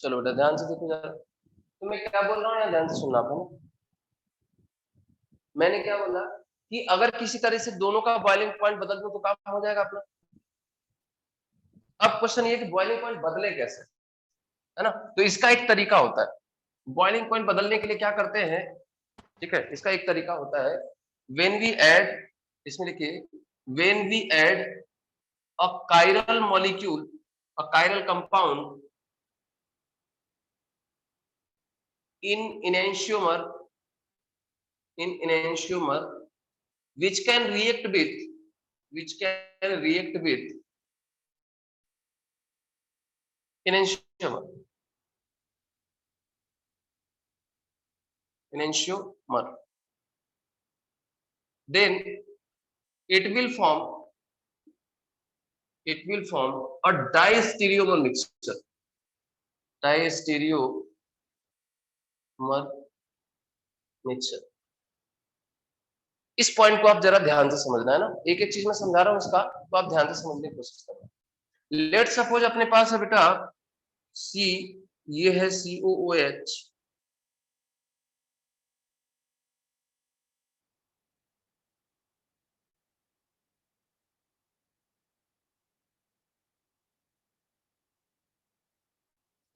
चलो बेटा ध्यान से देखो जरा, तो मैं क्या बोल रहा हूँ, या ध्यान से सुनना आपने। मैंने क्या बोला कि अगर किसी तरह से दोनों का बॉइलिंग पॉइंट बदल दो तो काम हो जाएगा अपना। अब क्वेश्चन ये कि बॉइलिंग पॉइंट बदले कैसे, है ना। तो इसका एक तरीका होता है, बॉइलिंग पॉइंट बदलने के लिए क्या करते हैं, ठीक है। इसका एक तरीका होता है, व्हेन वी ऐड, इसमें लिखिए, when we add a chiral molecule, a chiral compound in enantiomer, in enantiomer which can react with, which can react with enantiomer, enantiomer, then it will form, it will form a diastereomer mixture, diastereomer mixture। इस point को आप जरा ध्यान से समझना है ना, एक एक चीज मैं समझा रहा हूं इसका, तो आप ध्यान से समझने की कोशिश करना। लेट सपोज अपने पास है बेटा सी, ये है COOH,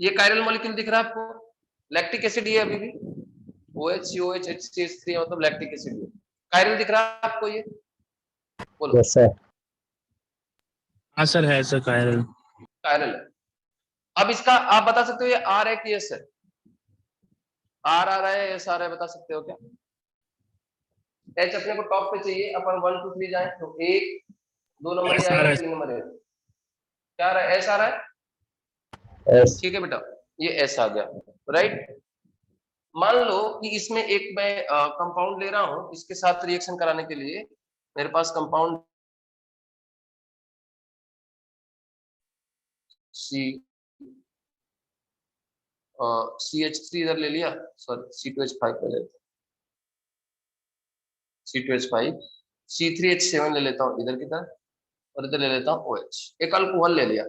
ये कायरल मॉलिक्यूल दिख रहा है आपको, लैक्टिक एसिड ये अभी भी OH COH HCH3 मतलब लैक्टिक एसिड। कायरल दिख रहा है आपको ये, बोलो। Yes sir. हाँ सर, है सर कायरल। कायरल है। अब इसका आप बता सकते हो ये R है कि S है, R आ रहा है S आ रहा है, बता सकते हो क्या। H अपने को टॉप पे चाहिए, अपन 1 2 3 जाए तो 1 2 नंबर ये आएगा, 3 नंबर है, क्या आ रहा है, S आ रहा है, यस ठीक है बेटा, ये S आ गया, राइट। मान लो कि इसमें एक मैं कंपाउंड ले रहा हूं, इसके साथ रिएक्शन कराने के लिए मेरे पास कंपाउंड CH3 इधर ले लिया, सॉरी C2H5 ले लेता, C2H5, C3H7 ले लेता हूँ इधर की तरफ, और इधर ले लेता हूँ OH, एक अल्कोहल ले लिया।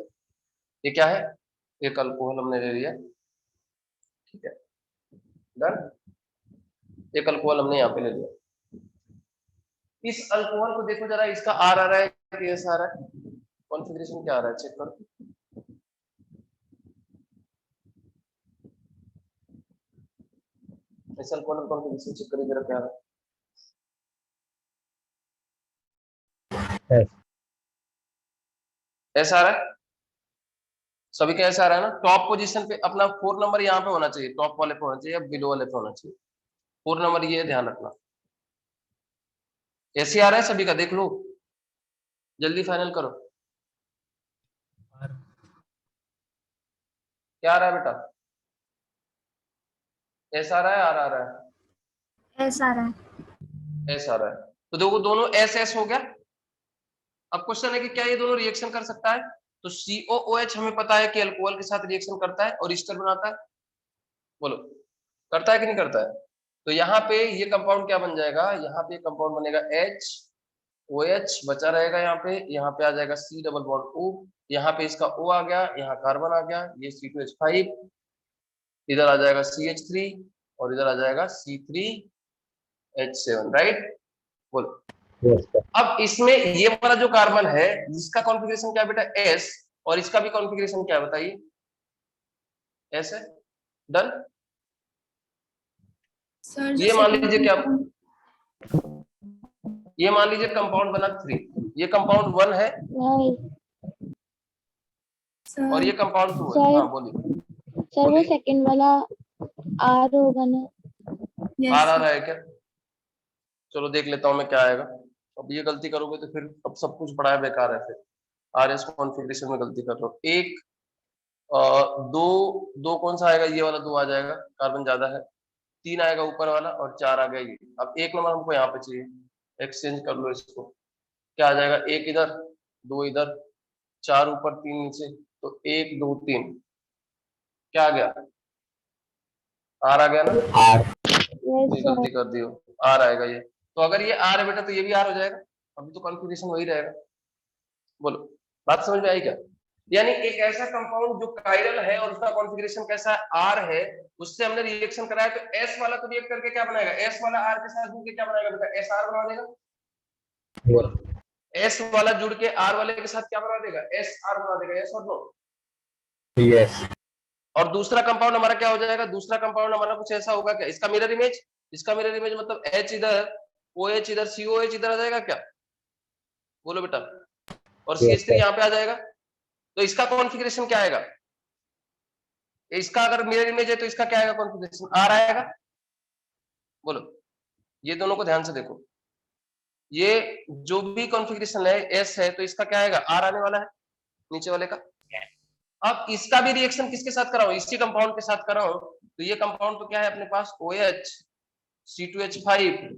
ये क्या है, एक अल्कोहल हमने ले लिया, ठीक है, डन। एक अल्कोहल हमने यहाँ पे ले लिया। इस अल्कोहल को देखो जरा, इसका R आ रहा है कि S आ रहा है, कॉन्फ़िगरेशन क्या आ रहा है, चेक करो। इस अल्कोहल कॉन्फ़िगरेशन चेक करिए जरा, क्या आ रहा है, यस S आ रहा है, सभी का ऐसा आ रहा है ना। टॉप पोजीशन पे अपना 4 नंबर यहाँ पे होना चाहिए, टॉप वाले पे होना चाहिए या बिलो वाले पे होना चाहिए, 4 नंबर ये ध्यान रखना। ऐसे आ रहा है सभी का, देख लो जल्दी फाइनल करो, क्या आ रहा है बेटा, ऐसा आ रहा है, आ रहा है, ऐसा आ रहा है, ऐसा आ रहा है, तो देखो दोनों एस हो गया। अब क्वेश्चन है कि क्या ये दोनों रिएक्शन कर सकता है, तो COOH हमें पता है कि अल्कोहल के साथ रिएक्शन करता है और ईस्टर बनाता है, बोलो करता है कि नहीं करता है। तो यहाँ पे ये कंपाउंड क्या बन जाएगा, यहाँ पे कंपाउंड बनेगा HOH, बचा रहेगा यहाँ पे आ जाएगा C डबल बॉन्ड O, यहाँ पे इसका O आ गया, यहाँ कार्बन आ गया, ये C2H5, इधर आ जाएगा CH3 और इधर आ जाएगा C3H7, राइट, बोलो। Yes sir. अब इसमें ये वाला जो कार्बन है जिसका कॉन्फ़िगरेशन क्या है बेटा S, और इसका भी कॉन्फ़िगरेशन क्या है बताइए, S है, डन। सर ये मान लीजिए क्या, ये मान लीजिए कंपाउंड बना 3, ये कंपाउंड 1 है और ये कंपाउंड 2 है। हाँ बोलिए सर वो सेकंड वाला R होगा ना। आ रहा है क्या, चलो देख लेता हूँ मैं क्या आएगा। अब ये गलती करोगे तो फिर अब सब कुछ पढ़ाया बेकार है, फिर RS कॉन्फ़िगरेशन में गलती कर रहा हूँ। एक दो, दो कौन सा आएगा, ये वाला 2 आ जाएगा, कार्बन ज्यादा है, 3 आएगा ऊपर वाला और 4 आ गया ये। अब 1 नंबर हमको यहाँ पे चाहिए, एक्सचेंज कर लो इसको, क्या आ जाएगा, 1 इधर 2 इधर, 4 ऊपर 3 नीचे, तो 1 2 3, क्या आ गया, R आ गया ना, ये गलती कर दी हो, R आएगा ये। तो अगर ये R है बेटा तो ये भी R हो जाएगा, अभी तो कॉन्फ़िगरेशन वही रहेगा, बोलो बात समझ में आई क्या। यानी एक ऐसा कंपाउंड जो कायरल है और उसका कॉन्फ़िगरेशन कैसा है, आर है, उससे हमने रिएक्शन कराया तो एस वाला तो रिएक्ट करके क्या बनाएगा, एस वाला आर के साथ जुड़ के क्या बनाएगा बेटा, एस आर बना देगा। बोलो, एस वाला जुड़ के आर वाले के साथ क्या बना देगा, एस आर बना देगा, यस और नो? यस। और दूसरा कंपाउंड हमारा क्या हो जाएगा, दूसरा कंपाउंड हमारा कुछ ऐसा होगा क्या, इसका मिरर इमेज, इसका मिरर इमेज मतलब एच इधर, ओ एच इधर, सी ओ एच इधर आ जाएगा क्या, बोलो बेटा, और सी एच थ्री यहाँ पे आ जाएगा। तो इसका कॉन्फ़िगरेशन क्या आएगा, इसका अगर मिरर इमेज है तो इसका क्या आएगा कॉन्फ़िगरेशन, आर आएगा। बोलो, ये दोनों को ध्यान से देखो, ये जो भी कॉन्फ़िगरेशन है एस है तो इसका क्या आएगा, आर आने वाला है नीचे वाले का। अब इसका भी रिएक्शन किसके साथ कराऊं, इसी कंपाउंड के साथ कराऊं, तो ये कंपाउंड तो क्या है अपने पास, OH C2H5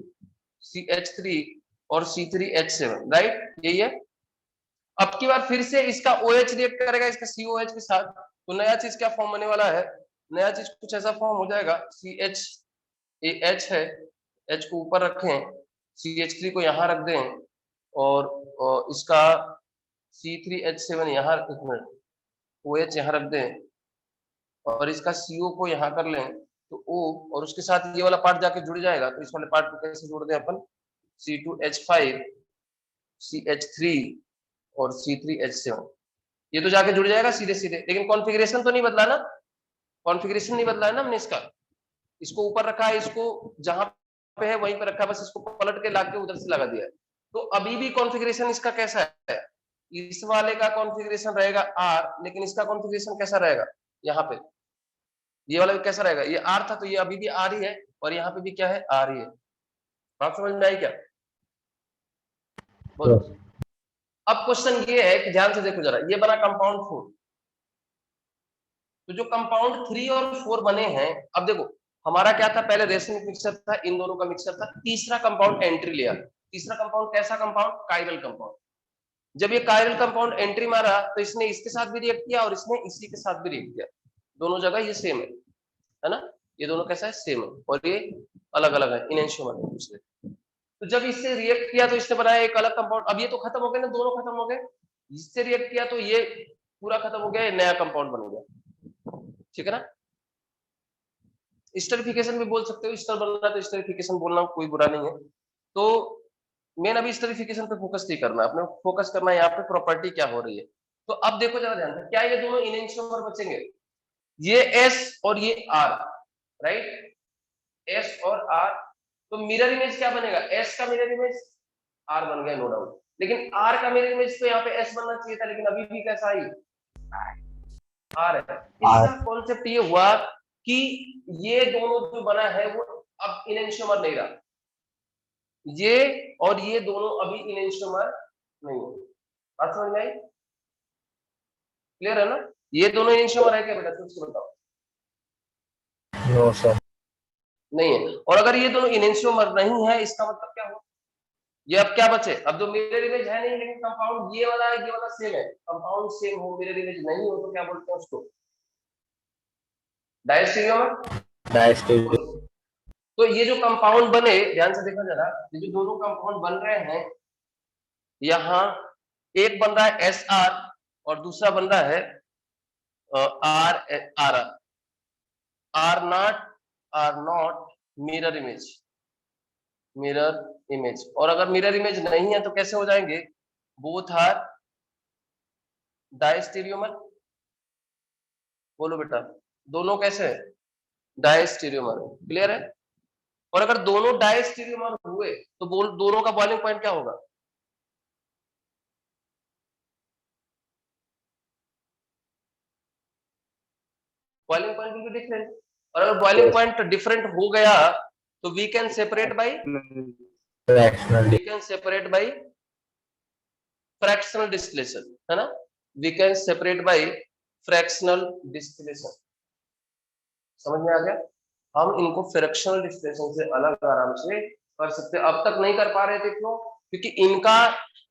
CH3 और C3H7, राइट, यही है। अब की बार फिर से इसका OH रिएक्ट करेगा इसका COH के साथ, तो नया चीज क्या फॉर्म होने वाला है, नया चीज कुछ ऐसा फॉर्म हो जाएगा, CH है, H को ऊपर रखें, CH3 को यहाँ रख दें और इसका C3H7 यहाँ, OH यहाँ रख दें और इसका CO को यहाँ कर लें, तो O और उसके साथ ये वाला पार्ट जाके जुड़ जाएगा, तो इस वाले पार्ट को कैसे जोड़ दें अपन, C2H5 CH3 और C3H7, ये तो जाके जुड़ जाएगा सीधे सीधे, लेकिन कॉन्फ़िगरेशन तो नहीं बदला ना, कॉन्फ़िगरेशन नहीं बदला है ना हमने इसका, इसको ऊपर रखा है, इसको जहां पे है वहीं पे रखा, बस इसको पलट के लाके उधर से लगा दिया है। तो अभी भी कॉन्फ़िगरेशन इसका कैसा है, इस वाले का कॉन्फ़िगरेशन रहेगा आर, लेकिन इसका कॉन्फ़िगरेशन कैसा रहेगा, यहाँ पे ये वाला भी कैसा रहेगा, ये आर था तो ये अभी भी आर ही है, और यहाँ पे भी क्या है, आर ही है। बात समझ में आई क्या, बोलो। अब क्वेश्चन ये है कि ध्यान से देखो जरा, ये बना कंपाउंड 4, तो जो कंपाउंड 3 और 4 बने हैं, अब देखो हमारा क्या था, पहले रेसिमिक मिक्सचर था, इन दोनों का मिक्सचर था, तीसरा कंपाउंड एंट्री लिया, तीसरा कंपाउंड कैसा कंपाउंड, कायरल कंपाउंड। जब ये कायरल कंपाउंड एंट्री मारा तो इसने इसके साथ भी रिएक्ट किया और इसने इसी के साथ भी रिएक्ट किया, दोनों जगह ये सेम है ना, ये दोनों कैसा है, सेम है, और ये अलग अलग है, इनएंशियोमर है दूसरे। तो जब इससे रिएक्ट किया तो इसने बनाया एक अलग कंपाउंड, अब ये तो खत्म हो गए ना, दोनों खत्म हो गए, इससे रिएक्ट किया तो ये पूरा खत्म हो गया, नया कंपाउंड बन गया, ठीक है ना। स्टरिफिकेशन भी बोल सकते हो, स्टर बनना तो स्टरिफिकेशन बोलना कोई बुरा नहीं है। तो मेन अभी स्टरिफिकेशन पे फोकस नहीं करना, अपने फोकस करना है यहाँ पे प्रॉपर्टी क्या हो रही है। तो अब देखो जरा ध्यान से, क्या ये दोनों इनएंशियोमर बचेंगे, ये S और ये R, राइट, S और R, तो मिरर इमेज क्या बनेगा, S का मिरर इमेज R बन गया, नो डाउट, लेकिन R का मिरर इमेज तो यहाँ पे S बनना चाहिए था, लेकिन अभी भी कैसा ही R है। इसका कॉन्सेप्ट ये हुआ कि ये दोनों जो बना है वो अब इनएंशियोमर नहीं रहा, ये और ये दोनों अभी इनएंशियोमर नहीं है, बात समझ में आई, क्लियर है ना, ये दोनों इनएंशियोमर है क्या बेटा, सोच बताओ, नो सर, नहीं है। और अगर ये दोनों इनएंशियोमर नहीं है, इसका मतलब क्या हो, ये अब क्या बचे, अब जो मिरर इमेज है नहीं, लेकिन कंपाउंड ये वाला सेम है, कंपाउंड सेम हो, मिरर इमेज नहीं हो, तो क्या बोलते हैं उसको, डायस्टेरियोमर। तो ये जो कंपाउंड बने, ध्यान से देखो जरा, ये जो दोनों कंपाउंड बन रहे हैं, यहाँ एक बन रहा है SR और दूसरा बन रहा है आर नॉट मिरर इमेज, और अगर मिरर इमेज नहीं है तो कैसे हो जाएंगे, बोथ आर डायस्टेरियोमर, बोलो बेटा, दोनों कैसे है, डायस्टेरियोमर, क्लियर है। और अगर दोनों डायस्टेरियोमर हुए तो दोनों का बॉइलिंग पॉइंट क्या होगा, बॉइलिंग पॉइंट भी डिफरेंट, और अगर बॉइलिंग पॉइंट डिफरेंट हो गया तो we can separate by fractional distillation, है ना, we can separate by fractional distillation, समझ में आ गया, हम इनको फ्रैक्शनल डिस्टिलेशन से अलग आराम से कर सकते, अब तक नहीं कर पा रहे थे, क्यों, क्योंकि इनका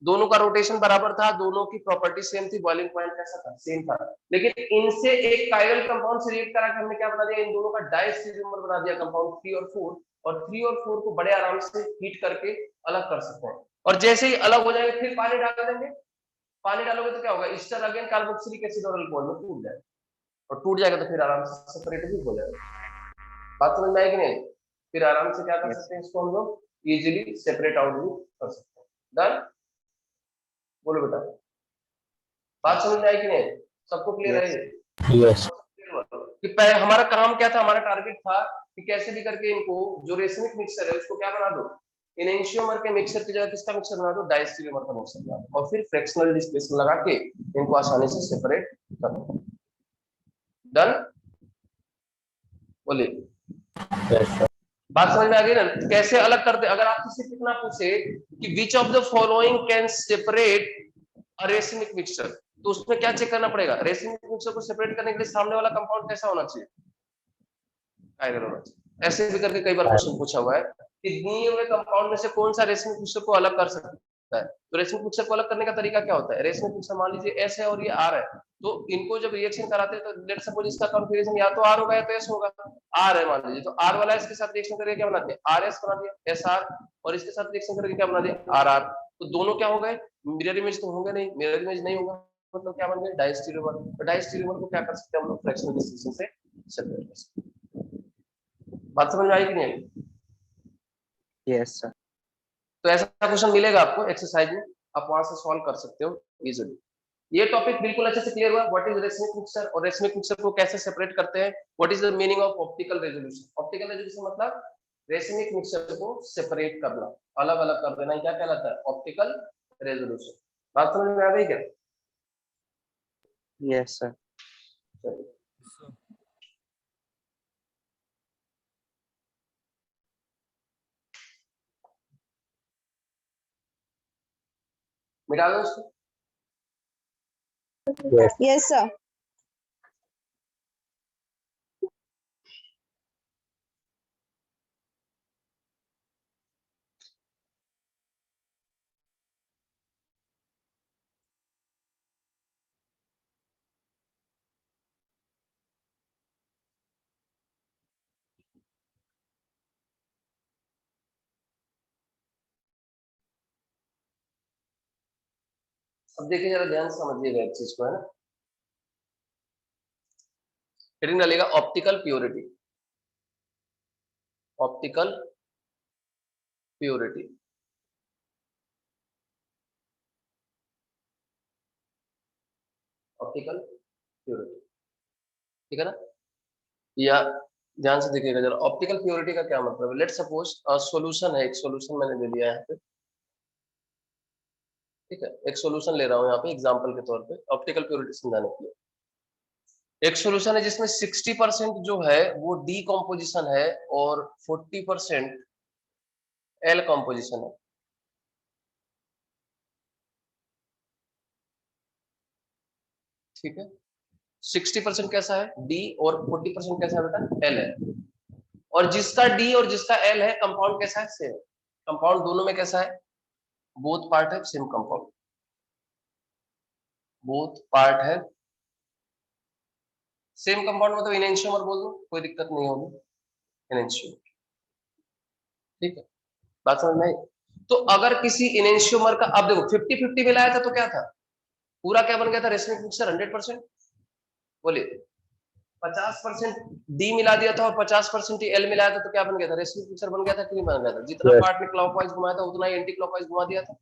दोनों का रोटेशन बराबर था, दोनों की प्रॉपर्टी सेम थी, बॉइलिंग पॉइंट कैसा था, सेम था, लेकिन इनसे एक कायरल कंपाउंड से रिएक्ट करा के हमने क्या बना दिया, इन दोनों का डायस्टेरियोमर बना दिया, कंपाउंड 3 और 4, और 3 और 4 को बड़े आराम से हीट करके अलग कर सकते हैं, और जैसे ही अलग हो जाएंगे फिर पानी डाल देंगे, पानी डालोगे तो क्या होगा, ईस्टर अगेन कार्बोक्सिलिक एसिड और अल्कोहल में टूट जाएगा, और टूट जाएगा तो फिर आराम से सेपरेट भी हो जाएगा। बात समझ में आएगी नहीं? फिर आराम से क्या कर सकते हैं, इसको हम लोग इजीली सेपरेट आउट भी कर सकते हैं। डन? बोलो बेटा, बात समझ में आई कि नहीं? सबको क्लियर है? Yes. कि पहले हमारा काम क्या था, हमारा टारगेट था कि कैसे भी करके इनको जो रेसमिक मिक्सचर है उसको क्या बना दो, इनेंशियोमर के मिक्सचर की जगह किसका मिक्सचर बना दो, डायस्टेरियोमर का मिक्सचर बना दो, और फिर फ्रैक्शनल डिस्प्लेसमेंट लगा के इनको आसानी से सेपरेट कर दो। डन? बोलिए, Yes, sir. बात समझ में आ गई ना? कैसे अलग करते, अगर आपसे सिर्फ इतना पूछे कि which of the following can separate a racemic mixture, तो उसमें क्या चेक करना पड़ेगा, रेसमिक मिक्सचर को सेपरेट करने के लिए सामने वाला कंपाउंड कैसा होना चाहिए, आयरन होना चाहिए। ऐसे भी करके कई बार क्वेश्चन पूछा हुआ है कि दिए हुए कंपाउंड में से कौन सा रेसमिक मिक्सचर को अलग कर सकता है। तो रेसमिक मिक्सचर को अलग करने का तरीका क्या होता है, रेसमिक मिक्सचर मान लीजिए एस है और ये आर है, तो इनको जब रिएक्शन कराते हैं तो लेट्स सपोज इसका कॉन्फिगरेशन या तो आर होगा या तो एस होगा। आर है मान लीजिए, तो आर वाला इसके साथ रिएक्शन करके क्या बनाते हैं, आर एस बना दिया, एस आर, और इसके साथ रिएक्शन करके क्या बना दिया, आर आर। तो दोनों क्या हो गए, मिरर इमेज तो होंगे नहीं, मिरर इमेज नहीं होगा मतलब क्या बन गए, डायस्टेरियोमर। तो डायस्टेरियोमर को क्या कर सकते हैं हम लोग, फ्रैक्शनल डिस्टिंक्शन से सेपरेट कर सकते हैं। बात समझ में आई कि नहीं? Yes, sir. तो ऐसा क्वेश्चन मिलेगा आपको एक्सरसाइज में, आप वहां से सॉल्व कर सकते हो इजीली। ये टॉपिक बिल्कुल अच्छे से क्लियर हुआ, व्हाट इज रेसमिक मिक्सचर और रेसमिक मिक्सचर को कैसे सेपरेट करते हैं, what is the meaning of optical resolution. Optical resolution मतलब रेसमिक मिक्सचर को सेपरेट करना, अलग अलग कर देना, क्या कहलाता है, ऑप्टिकल रेजोल्यूशन। बात समझ में आ गई क्या? Yes, sir. चलिए, मिटा दो उसको। Yes. Yes, sir. अब देखिए जरा ध्यान से समझिएगा एक चीज को, है ना। हेडिंग डालेगा optical purity, optical purity. Optical purity, ठीक है ना। या ध्यान से देखिएगा जरा, ऑप्टिकल प्योरिटी का क्या मतलब है। लेट सपोज सॉल्यूशन है, एक सॉल्यूशन मैंने ले लिया है यहाँ पे, ठीक है, एक सॉल्यूशन ले रहा हूँ यहाँ पे एग्जांपल के तौर पे ऑप्टिकल प्योरिटी समझाने के लिए। एक सॉल्यूशन है जिसमें 60% जो है वो डी कॉम्पोजिशन है और 40% एल कॉम्पोजिशन है, ठीक है। 60% कैसा है, डी, और 40% कैसा है बेटा, एल है। और जिसका डी और जिसका एल है, कंपाउंड कैसा है, सेम। कंपाउंड दोनों में कैसा है, बोथ पार्ट है सेम कंपाउंड, बोथ पार्ट है सेम कंपाउंड, मतलब इनेंशियोमर बोल दो, कोई दिक्कत नहीं होगी, इनेंशियोमर, ठीक है। बात समझ में आई? तो अगर किसी इनेंशियोमर का, अब देखो 50-50 मिलाया था तो क्या था, पूरा क्या बन गया था, रेसमिक मिक्सचर 100%। बोलिए, 50% डी मिला दिया था और 50% एल मिलाया था तो क्या बन गया था, रेसमिक मिक्सचर बन गया था कि नहीं बन गया था। जितना Yes. पार्ट में क्लॉकवाइज घुमाया था उतना ही एंटी क्लॉकवाइज घुमा दिया था।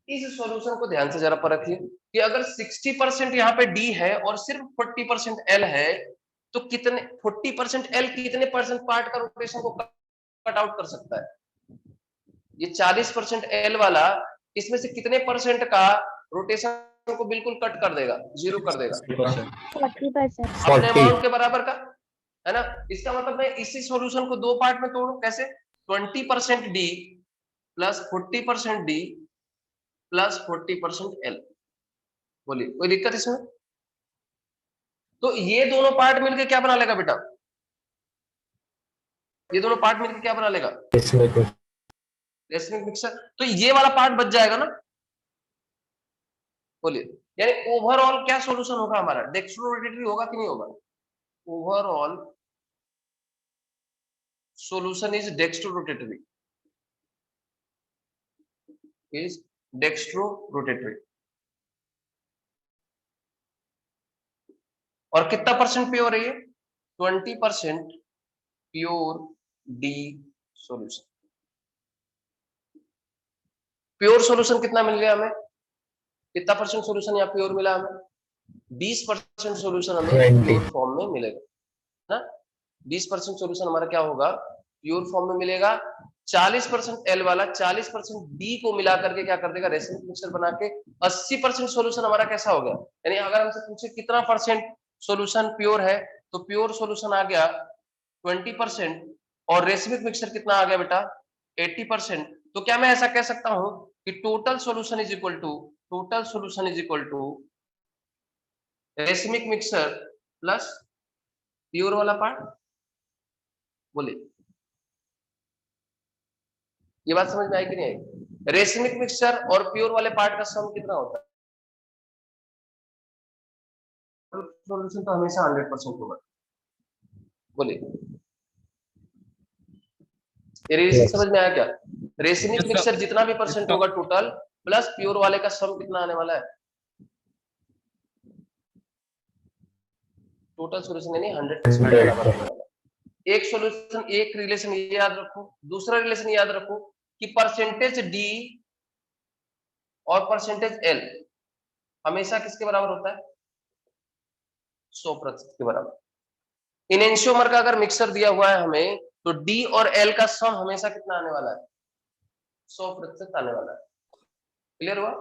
इस सॉल्यूशन को ध्यान से जरा परखिए कि अगर 60% यहाँ पे डी है और सिर्फ 40% एल है, तो कितने 40% एल कितने परसेंट पार्ट का रोटेशन को कट आउट कर सकता है। ये 40% एल वाला इसमें से कितने परसेंट का रोटेशन को बिल्कुल कट कर देगा, जीरो कर देगा, 40%. अपने 40. अमाउंट के बराबर का, है ना। इसका मतलब मैं इसी सॉल्यूशन को दो पार्ट में तोड़ू, कैसे, 20% D plus 40% D plus 40% L. बोलिए, कोई दिक्कत इसमें? तो ये दोनों पार्ट मिलके क्या बना लेगा बेटा, ये दोनों पार्ट मिलके क्या बना लेगा, इसमें कुछ रेसमिक मिक्सचर। तो ये वाला पार्ट बच जाएगा ना। बोलिए, यानी ओवरऑल क्या सॉल्यूशन होगा हमारा, डेक्स्ट्रोरोटेटरी होगा कि नहीं होगा, overall solution is dextrorotatory, is dextrorotatory. और कितना परसेंट प्योर है ये? 20% pure D solution. Pure solution कितना मिल गया हमें? कितना परसेंट सॉल्यूशन यहाँ प्योर मिला हमें? 20% सॉल्यूशन हमें 20 प्योर फॉर्म में मिलेगा ना। 20% सॉल्यूशन हमारा क्या होगा? प्योर फॉर्म में मिलेगा। 40% एल वाला 40% डी को मिला करके क्या कर देगा? रेसिमिक मिक्सचर बना के 80% सॉल्यूशन हमारा कैसा हो गया? यानी अगर हमसे पूछे कितना परसेंट सॉल्यूशन प्योर है, तो प्योर सॉल्यूशन आ गया 20% और रेसिमिक मिक्सचर कितना आ गया बेटा? 80%। तो क्या मैं ऐसा कह सकता हूं कि total solution is equal to racemic mixture plus pure वाला पार्ट? बोलिए, ये बात समझ में आई कि नहीं आई? रेसिमिक मिक्सचर और प्योर वाले पार्ट का सम कितना होता है? सॉल्यूशन तो हमेशा 100% होगा। बोलिए, ये रिलेशन Yes. समझ में आया क्या? Racemic Yes, mixture sir. जितना भी परसेंट होगा टोटल प्लस प्योर वाले का सम कितना आने वाला है? टोटल सॉल्यूशन यानी 100% के बराबर आने वाला है। एक सॉल्यूशन, एक रिलेशन ये याद रखो। दूसरा रिलेशन याद रखो कि परसेंटेज डी और परसेंटेज एल हमेशा किसके बराबर होता है? 100% के बराबर। इनेंशियोमर का अगर मिक्सर दिया हुआ है हमें, तो डी और एल का सम हमेशा कितना आने वाला है? 100% आने वाला है। क्लियर हुआ?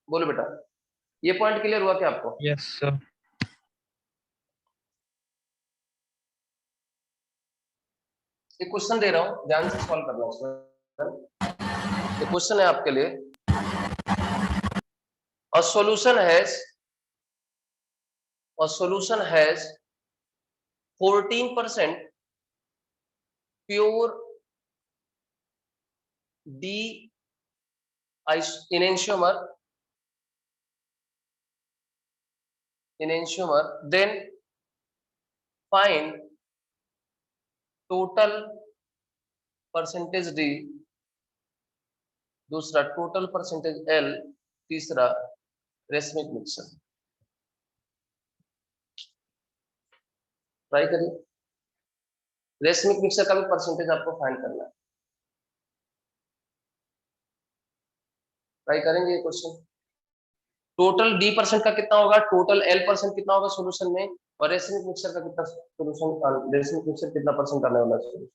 बोलो बेटा, ये पॉइंट क्लियर हुआ क्या आपको? Yes, sir. एक क्वेश्चन दे रहा हूं, ध्यान से सॉल्व करना उसमें। ये क्वेश्चन है आपके लिए। A solution has 14% pure D enantiomer, then find total percentage D, दूसरा टोटल परसेंटेज L, तीसरा रेसिमिक मिक्सचर। ट्राई करिए, रेसिमिक मिक्सचर का भी परसेंटेज आपको फाइंड करना है। ट्राई करेंगे ये क्वेश्चन। टोटल D परसेंट का कितना होगा, टोटल L परसेंट कितना होगा सॉल्यूशन में, और रेसिमिक मिक्सचर का कितना सॉल्यूशन, रेसिमिक मिक्सचर कितना परसेंट आने वाला है?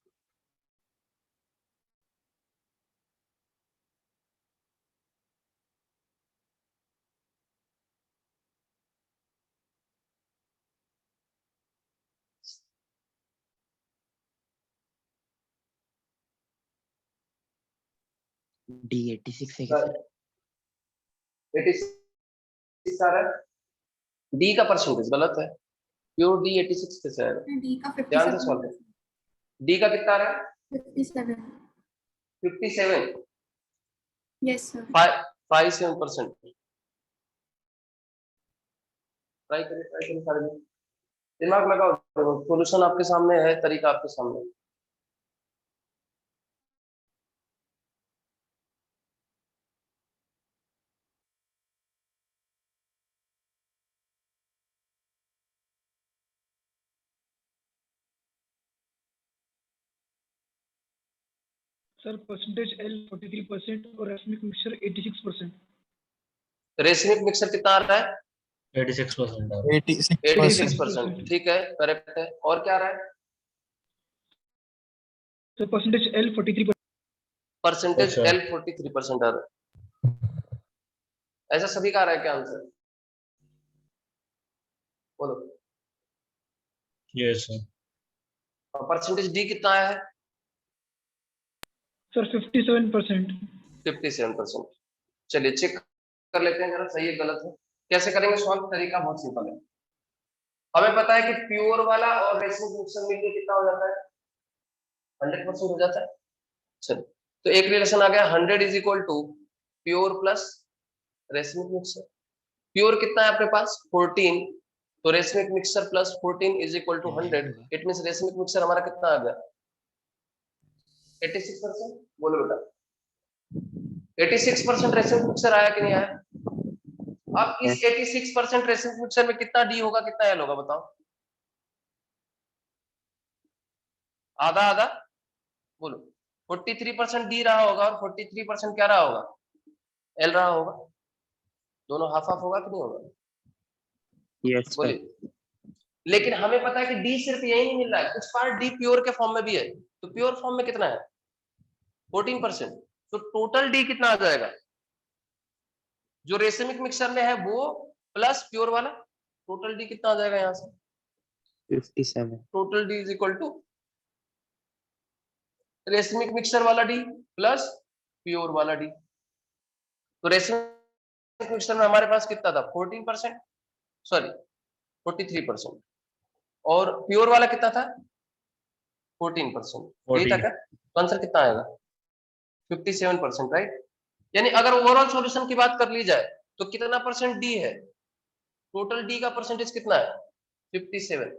D 86 है क्या सर? 86 आ रहा है। डी का परसेंटेज गलत है। प्योर डी 86 कैसे आएगा? डी का ध्यान से सॉल्व करो। डी का कितना आ रहा है? 57। 57। Yes sir. 57%। ट्राई करिए सारे लोग। दिमाग लगाओ, सॉल्यूशन आपके सामने है, तरीका आपके सामने है। सर परसेंटेज एल 43% और रेसमिक मिक्सचर 86%। रेसिमिक मिक्सचर कितना आ रहा है? 86%. 86%। ठीक है, करेक्ट है। और क्या आ रहा है? Sir percentage L 43%। परसेंटेज अच्छा। एल 43% आ रहा है। ऐसा सभी का आ रहा है क्या आंसर? बोलो। Yes, sir. और परसेंटेज डी कितना आया है? सर 57%। 57%। चलिए चेक कर लेते हैं जरा, सही है गलत है। कैसे करेंगे सॉल्व? तरीका बहुत सिंपल है। हमें पता है कि प्योर वाला और रेसिमिक मिक्सचर मिलकर कितना हो जाता है? 100% हो जाता है। चलिए, तो एक रिलेशन आ गया, 100 is equal to pure plus racemic mixture. Pure कितना है आपके पास? 14। तो racemic mixture plus 14 is equal to 100। It means racemic mixture हमारा कितना आ गया? 86%। बोलो बेटा। 86% रेसिमिक मिक्सचर आया कि नहीं आया? अब इस 86% रेसिमिक मिक्सचर में कितना डी होगा, कितना एल होगा, बताओ? आधा आधा बोलो। 43% डी रहा होगा और 43% क्या रहा होगा, एल रहा होगा। दोनों हाफ हाफ होगा कि नहीं होगा? Yes, sir. बोलिए। लेकिन हमें पता है कि डी सिर्फ यही नहीं मिल रहा है, कुछ पार्ट डी प्योर के फॉर्म में भी है। तो प्योर फॉर्म में कितना है? 14%। तो टोटल डी कितना आ जाएगा? जो रेसिमिक मिक्सचर में है वो प्लस प्योर वाला, टोटल डी कितना आ जाएगा यहाँ से? 57. Total D is equal to racemic mixture वाला डी प्लस प्योर वाला डी। तो रेसिमिक मिक्सचर में हमारे पास कितना था? 14%, सॉरी 43%, और प्योर वाला कितना था? 14%। यही था क्या? तो आंसर कितना आएगा? 57%, राइट। यानी अगर ओवरऑल सॉल्यूशन की बात कर ली जाए तो कितना परसेंट डी है? टोटल डी का परसेंटेज कितना है? 57।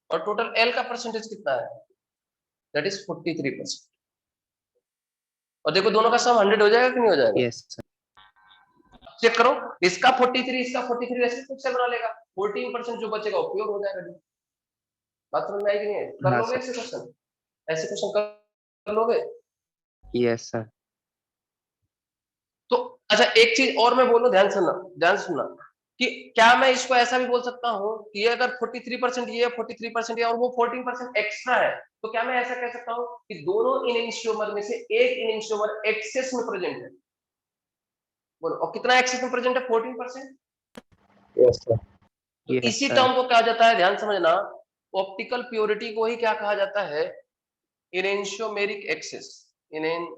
और टोटल एल का परसेंटेज कितना है? That is 43%। और देखो दोनों का सम 100 हो जाएगा कि नहीं हो जाएगा? Yes, sir. चेक करो, इसका 43, इसका 43 ऐसे पिक्चर बना लेगा, 14% जो बचेगा वो प्योर हो जाएगा। बात समझ में आई कि नहीं? कर हाँ, लोगे sir. ऐसे क्वेश्चन? ऐसे क्वेश्चन कर लोगे? Yes, sir. तो अच्छा एक चीज और मैं बोलूं, ध्यान सुनना कि क्या मैं इसको ऐसा भी बोल सकता हूँ कि ये अगर 43% ये 43% और वो 14% एक्स्ट्रा है, तो क्या मैं ऐसा कह सकता हूँ कि दोनों इनएंशियोमर में से एक इनएंशियोमर एक्सेस में प्रेजेंट है? बोलो, और कितना एक्सेस में प्रेजेंट है? 14%। Yes, sir. तो Yes, इसी sir. टर्म को कहा जाता है, ध्यान समझना, ऑप्टिकल प्योरिटी को ही क्या कहा जाता है? इनएंशियोमेरिक एक्सेस। इनएंशियोमेरिक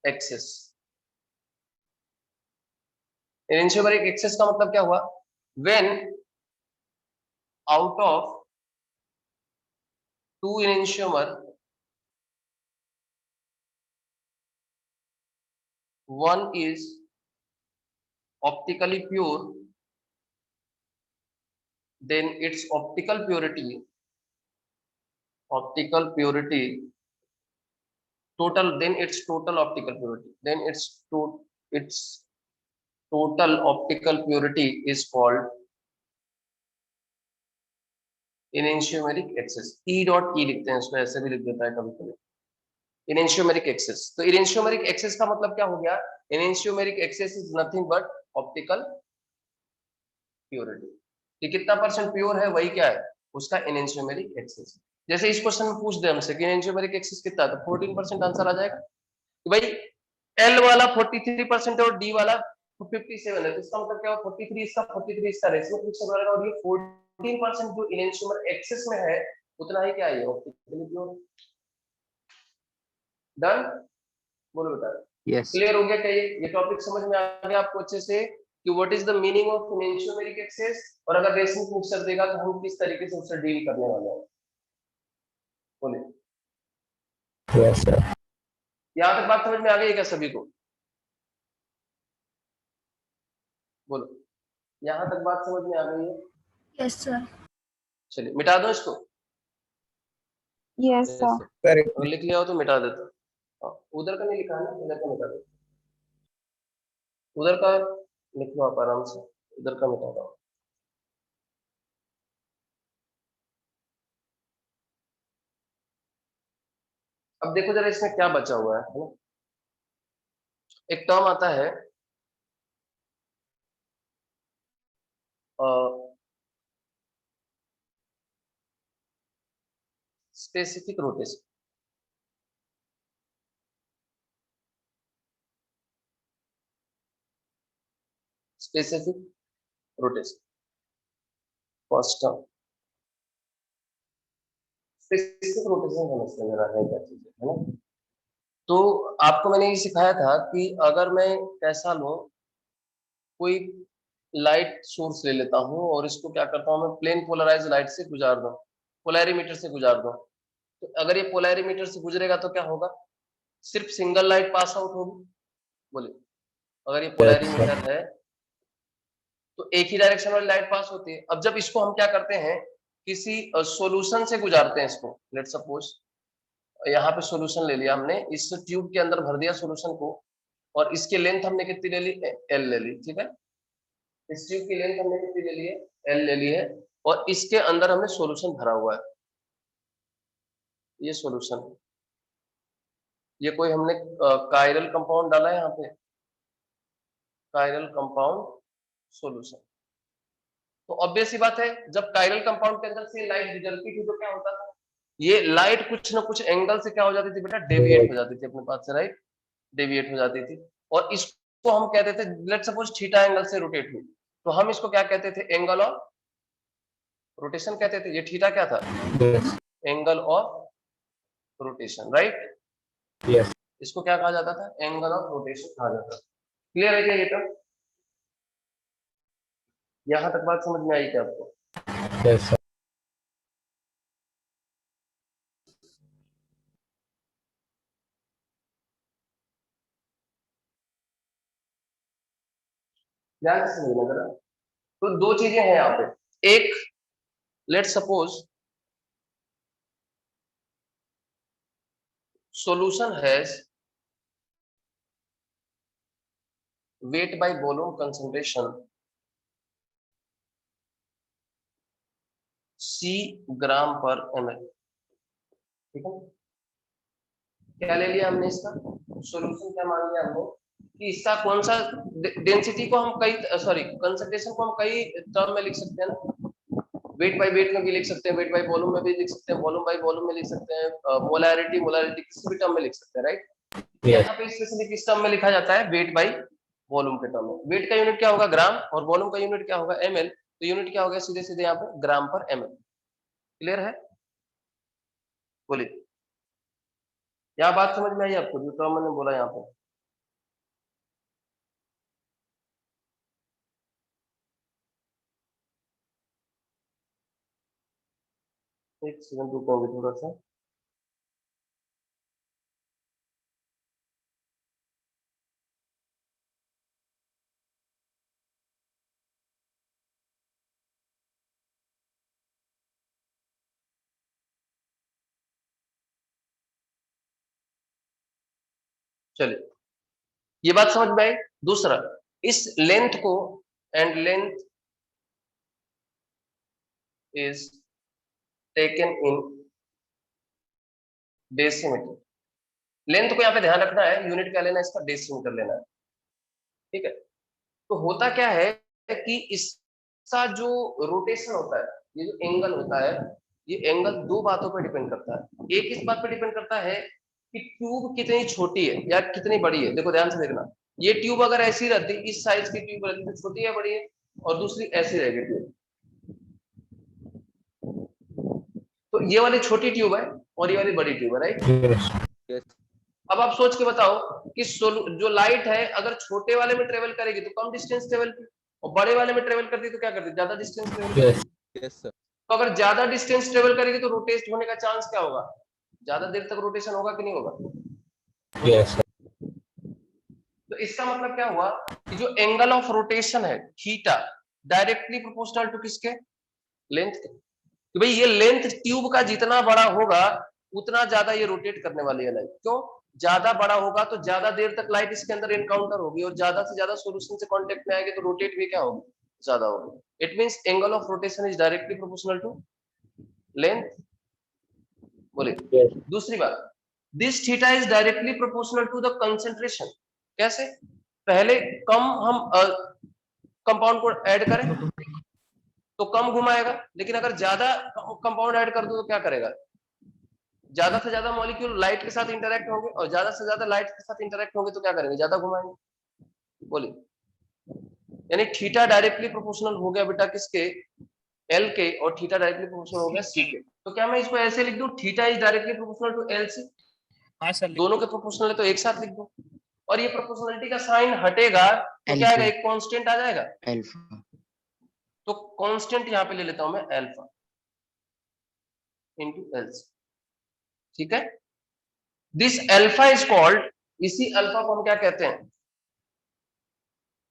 एक्सेस। इनएंशियोमेरिक एक्सेस का मतलब क्या हुआ? When out of 2 enantiomer, one is optically pure, then its optical purity total, then its total optical purity, then its total optical purity is called enantiomeric excess। E dot E लिखते हैं, इसमें ऐसे भी लिख देता है कभी कभी, enantiomeric excess। तो enantiomeric excess का मतलब क्या हो गया? enantiomeric excess is nothing but optical purity। ये कितना परसेंट प्योर है वही क्या है? उसका enantiomeric excess। जैसे इस क्वेश्चन में पूछ दे हमसे कि enantiomeric excess कितना है, तो 14% आंसर आ जाएगा कि भाई L वाला 43% और D वाला 57 है, तो इसका मतलब क्या हुआ? 43 इसका 43 इसका रेशियो मिक्सचर वाला, और ये 14% जो enantiomer excess में है उतना ही क्या है, ऑप्टिकली प्योर। डन? बोलो बेटा, Yes. क्लियर हो गया क्या? ये टॉपिक समझ में आ गया आपको अच्छे से कि what is the meaning of enantiomeric excess, और अगर रेसिमिक मिक्सचर देगा तो हम किस तरीके से उससे डील करने वाले हैं? बोलिए। Yes, sir. यहाँ तक बात समझ में आ गई क्या सभी को? बोलो, यहाँ तक बात समझ में आ गई है? Yes, sir. चलिए मिटा दो इसको। Yes, sir. अगर लिख लिया हो तो मिटा देता। उधर का नहीं लिखा है ना, इधर का मिटा दो। उधर का लिख लो आप आराम से, उधर का मिटा दो। अब देखो जरा इसमें क्या बचा हुआ है ना? एक टर्म आता है specific rotation. Specific rotation first term. Specific rotation समझते मेरा है क्या चीज है ना? तो आपको मैंने ये सिखाया था कि अगर मैं कैसा लूं, कोई लाइट सोर्स ले लेता हूं और इसको क्या करता हूं मैं, प्लेन पोलराइज लाइट से गुजार दूं, पोलैरिमीटर से गुजार दूं। तो अगर ये पोलैरिमीटर से गुजरेगा तो क्या होगा? सिर्फ सिंगल लाइट पास आउट होगी। बोले, अगर ये पोलैरिमीटर है तो एक ही डायरेक्शन वाली लाइट पास होती है। अब जब इसको हम क्या करते हैं, किसी सॉल्यूशन से गुजारते हैं इसको, लेट्स सपोज यहाँ पे सॉल्यूशन ले लिया हमने, इस ट्यूब के अंदर भर दिया सॉल्यूशन को, और इसकी लेंथ हमने कितनी ले ली, एल ले ली, ठीक है। इस ट्यूब की लेंथ हमने कितनी ले ली है, एल ले ली है, और इसके अंदर हमने सॉल्यूशन भरा हुआ है, ये सॉल्यूशन, ये कोई हमने कायरल कंपाउंड डाला है यहाँ पे, कायरल कंपाउंड सॉल्यूशन। तो ऑब्वियस सी बात है, जब कायरल कंपाउंड के अंदर से लाइट गुजरती थी तो क्या होता था, ये लाइट कुछ ना कुछ एंगल से क्या हो जाती थी बेटा, डेविएट हो जाती थी अपने पास से, राइट, डेविएट हो जाती थी, और इसको हम कहते थे, लेट्स सपोज थीटा एंगल से रोटेट हुई, तो हम इसको क्या कहते थे, एंगल ऑफ रोटेशन कहते थे। ये थीटा क्या था, Yes. Angle of rotation, right, Yes. इसको क्या कहा जाता था, एंगल ऑफ रोटेशन कहा जाता था। क्लियर है क्या ये टर्म, यहां तक बात समझ में आई क्या आपको? Yes, sir. ध्यान से समझना जरा। तो दो चीजें हैं यहाँ पे, एक let's suppose solution has weight by volume concentration C ग्राम पर ml, ठीक है। क्या ले लिया हमने इसका सॉल्यूशन, क्या मान लिया हमने कि इसका कौन सा डेंसिटी को हम कई, सॉरी कंसंट्रेशन को हम कई टर्म में लिख सकते हैं ना, वेट बाय वेट में भी लिख सकते हैं, वेट बाय वॉल्यूम में भी लिख सकते हैं, वॉल्यूम बाय वॉल्यूम में लिख सकते हैं, मोलैरिटी मोलैरिटी किसी भी टर्म में लिख सकते हैं, राइट। Yes. यहाँ पे स्पेशली किस टर्म में लिखा जाता है, वेट बाय वॉल्यूम के टर्म में। वेट का यूनिट क्या होगा, ग्राम, और वॉल्यूम का यूनिट क्या होगा, ml, तो यूनिट क्या होगा सीधे सीधे यहाँ पे ग्राम पर ml। क्लियर है, बोलिए, यहाँ बात समझ में आई आपको, जो टर्म मैंने बोला यहाँ पे? एक सेकंड रुकोगे थोड़ा सा, चलिए ये बात समझ में आई। दूसरा, इस लेंथ को, and length is taken in decimetre. Length को यहाँ पे ध्यान रखना है, यूनिट क्या लेना है इसका, डेसीमीटर लेना है, ठीक है। तो होता क्या है कि इसका जो रोटेशन होता है, ये जो एंगल होता है, ये एंगल दो बातों पर डिपेंड करता है। एक इस बात पर डिपेंड करता है कि ट्यूब कितनी छोटी है या कितनी बड़ी है। देखो ध्यान से देखना, ये ट्यूब अगर ऐसी रहती, इस साइज की ट्यूब रहती तो छोटी है बड़ी है, और दूसरी ऐसी रहेगी ट्यूब, तो ये वाली छोटी ट्यूब है और ये वाली बड़ी ट्यूब है, राइट। Yes. अब आप सोच के बताओ कि जो लाइट है अगर छोटे वाले में ट्रेवल करेगी तो कम डिस्टेंस ट्रेवल की, और बड़े वाले में ट्रेवल करती तो क्या करती, ज्यादा डिस्टेंस ट्रेवल करती। Yes. Yes, sir. तो अगर ज्यादा डिस्टेंस ट्रेवल करेगी तो रोटेट होने का चांस क्या होगा, ज्यादा देर तक रोटेशन होगा कि नहीं होगा? Yes, sir. तो इसका मतलब क्या हुआ कि जो एंगल ऑफ रोटेशन है थीटा, डायरेक्टली प्रोपोर्शनल टू किसके, लेंथ के। तो भाई ये लेंथ ट्यूब का जितना बड़ा होगा उतना ज्यादा ये रोटेट करने वाली है लाइट। क्यों, ज्यादा बड़ा होगा तो ज्यादा देर तक लाइट इसके अंदर एनकाउंटर होगी, और ज्यादा से ज्यादा सॉल्यूशन से कांटेक्ट में आएगी तो रोटेट भी क्या होगी, ज्यादा होगी। It means angle of rotation is directly proportional to length. बोले Yes. दूसरी बात, this theta is directly proportional to the concentration. कैसे, पहले कम हम कंपाउंड को ऐड करें तो कम घुमाएगा, लेकिन अगर ज्यादा कंपाउंड ऐड कर दो तो क्या करेगा, ज्यादा से ज्यादा मॉलिक्यूल लाइट के साथ इंटरेक्ट होंगे, और ज्यादा से ज्यादा लाइट के साथ इंटरेक्ट होंगे तो क्या करेंगे, ज्यादा घुमाएंगे। बोलिए, यानी थीटा डायरेक्टली प्रोपोर्शनल हो गया बेटा किसके, एल के, और थीटा डायरेक्टली प्रोपोर्शनल हो गया सी के। तो क्या मैं इसको ऐसे लिख दूं, theta is directly proportional to L C, हाँ सर, दोनों के प्रोपोर्शनल है तो एक साथ लिख दो, और ये प्रोपोर्शनलिटी का साइन हटेगा तो क्या आएगा, एक कांस्टेंट आ जाएगा, Alpha. तो कांस्टेंट यहाँ पे ले लेता हूं मैं अल्फा इंटू एल सी, ठीक है। दिस अल्फा इज कॉल्ड, इसी अल्फा को हम क्या कहते हैं,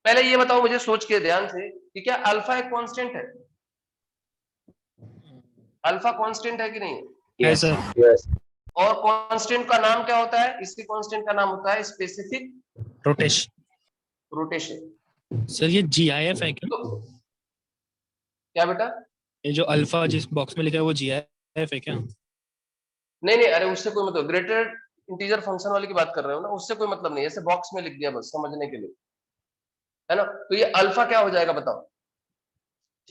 पहले ये बताओ मुझे सोच के ध्यान से कि क्या अल्फा एक कांस्टेंट है, अल्फा कांस्टेंट है कि नहीं? है सर। Yes. और कांस्टेंट का नाम क्या होता है? इसके कांस्टेंट का नाम होता है स्पेसिफिक रोटेशन। रोटेशन। सर ये GIF है क्या? तो क्या बेटा? ये जो अल्फा जिस बॉक्स में लिखा है वो GIF है क्या? नहीं नहीं, अरे उससे कोई मतलब, ग्रेटर इंटीजर फंक्शन वाले की बात कर रहे हो ना, उससे कोई मतलब नहीं, ऐसे बॉक्स में लिख दिया बस समझने के लिए, है ना? तो ये अल्फा क्या हो जाएगा बताओ?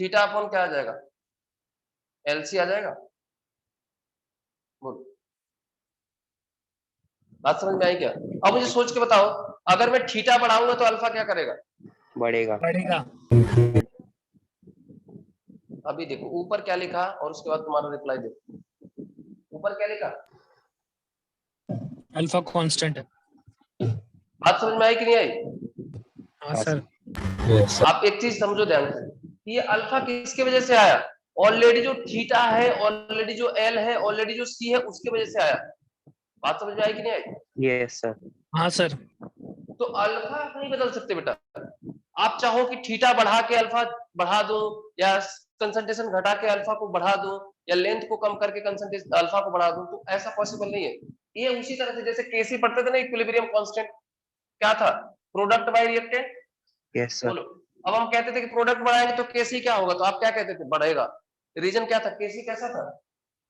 थीटा अपॉन क्या आ जाएगा? LC आ जाएगा। बोलो, बात समझ में आई क्या? अब मुझे सोच के बताओ, अगर मैं थीटा बढ़ाऊंगा तो अल्फा क्या करेगा? बढ़ेगा। बढ़ेगा। अभी देखो ऊपर क्या लिखा और उसके बाद तुम्हारा रिप्लाई देखो। ऊपर क्या लिखा? अल्फा कांस्टेंट है। बात समझ में आई कि नहीं आई? हाँ सर। Yes, sir. आप एक चीज समझो ध्यान से, ये अल्फा किसके वजह से आया? ऑलरेडी जो थीटा है, ऑलरेडी जो एल है, ऑलरेडी जो सी है, उसके वजह से आया। बात समझ में आई कि नहीं आई? Yes, sir. हाँ सर। तो अल्फा आप नहीं बदल सकते बेटा। आप चाहो कि थीटा बढ़ा के अल्फा बढ़ा दो, या कंसंट्रेशन घटा के अल्फा को बढ़ा दो, या लेंथ को कम करके कंसंट्रेशन अल्फा को बढ़ा दो, तो ऐसा पॉसिबल नहीं है। ये उसी तरह से जैसे केसी पढ़ते थे ना, इक्विलिब्रियम कांस्टेंट क्या था? Product bye reactant. Yes, sir. बोलो, अब हम कहते थे कि प्रोडक्ट बढ़ाएंगे तो केसी क्या होगा, तो आप क्या कहते थे? बढ़ेगा। रीजन क्या था? केसी कैसा था?